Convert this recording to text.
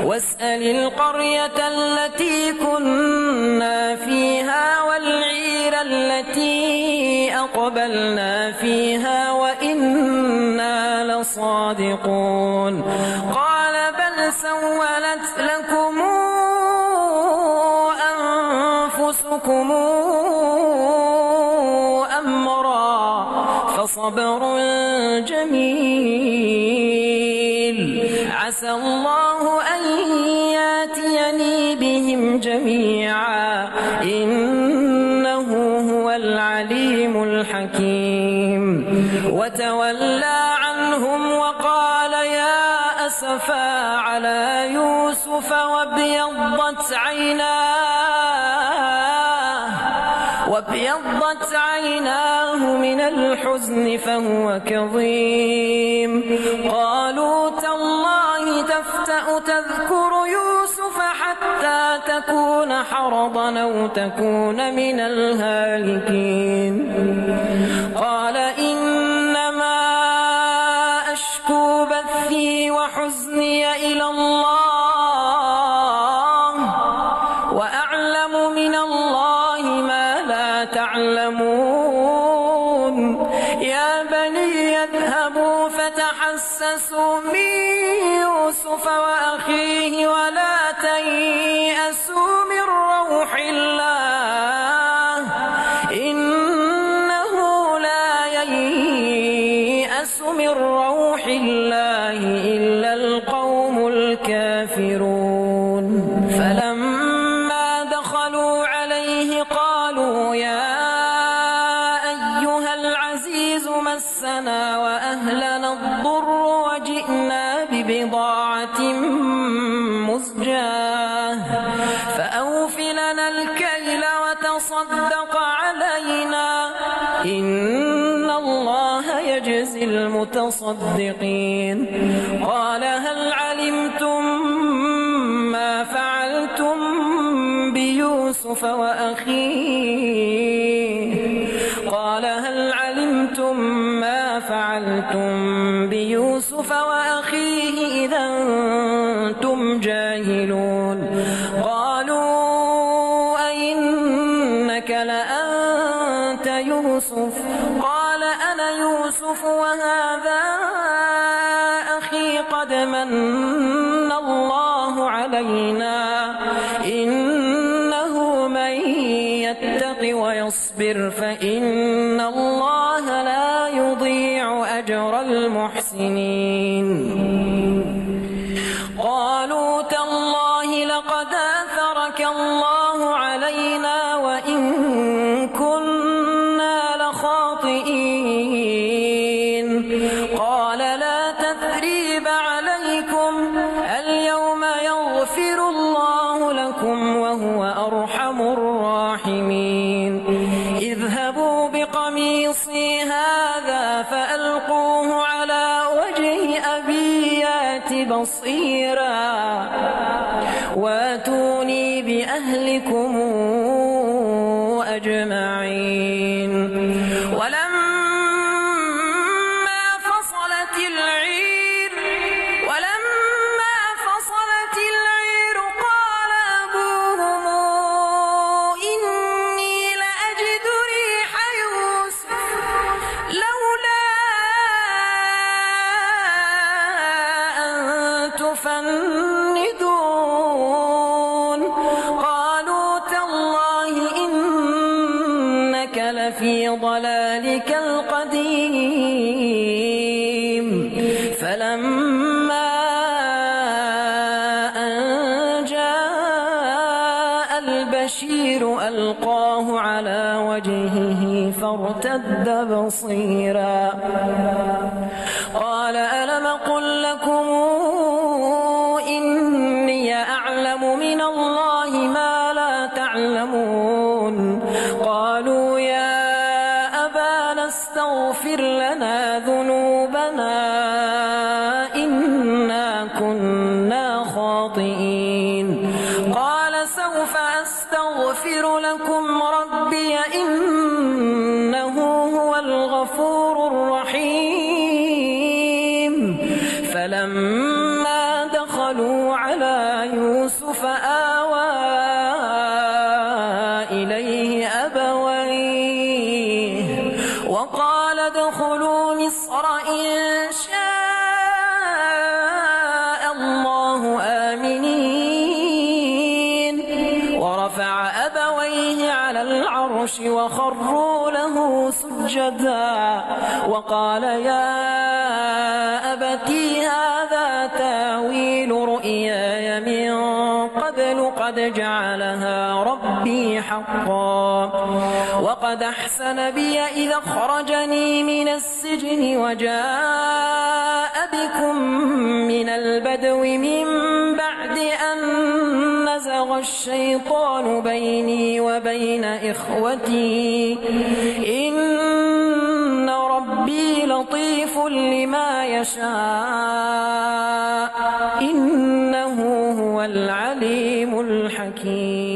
واسأل القرية التي كنا فيها والعير التي أقبلنا فيها وإنا لصادقون قال بل سولت لكم أنفسكم أمرا فصبر جميل عسى الله أن ياتيني بهم جميعا إنه هو العليم الحكيم وتولى عنهم وقال يا أسفا على يوسف وابيضت عيناه من الحزن فهو كظيم قالوا تالله تفتأ تذكر يوسف حتى تكون حرضا أو تكون من الهالكين قال إنما أشكو بثي وحزني إلى الله وأعلم من الله ما لا تعلمون يا بني اذهبوا فتحسسوا من يوسف وأخيه ولا تيأسوا من روح الله إنه لا ييأس من روح الله إلا القوم الكافرون فلما دخلوا عليه قالوا يا أيها العزيز مسنا وأهلنا الضر وجئنا ببضاعة مزجاة فأوف لنا الكيل وتصدق علينا إن الله يجزي المتصدقين قال هل علمتم ما فعلتم بيوسف وأخيه قال هل علمتم ما فعلتم بيوسف وأخيه إذا أنتم جاهلون قالوا أئنك لأنت يوسف قال أنا يوسف وهذا أخي قد من الله علينا إنه من يتق ويصبر فإن الله لا يضيع أجر المحسنين قالوا تالله لقد آثرك الله علينا وإن كنا لخاطئين قال لا تثريب عليكم اليوم يغفر الله لكم وهو أرحم الراحمين اذهبوا بقميصي هذا فألقوه على وجه أبي يأت بصيرا واتوني بأهلكم أجمعين ولما فصلت العير قال أبوهم إني لأجد ريح يوسف لولا أن تفندون قالوا تالله إنك لفي ضلالك القديم فلما أن جاء البشير ألقاه على وجهه فارتد بصيرا قال ألم قل لكم إني أعلم من الله ما لا تعلمون قالوا يا أبانا استغفر لنا ذنوبنا إنا كنا خاطئين قال سوف أستغفر لكم ربي إنه هو الغفور الرحيم فلما دخلوا على على يوسف آوى إليه أبويه وقال ادخلوا مصر إن شاء الله آمنين ورفع أبويه على العرش وخروا له سجدا وقال يا أبتي هذا تاويل رؤياي من قبل قد جعلها ربي حقا وقد أحسن بي إذا أخرجني من السجن وجاء بكم من البدو من بعد أن نزغ الشيطان بيني وبين إخوتي إن ربي لطيف لما يشاء إنه هو العليم الحكيم.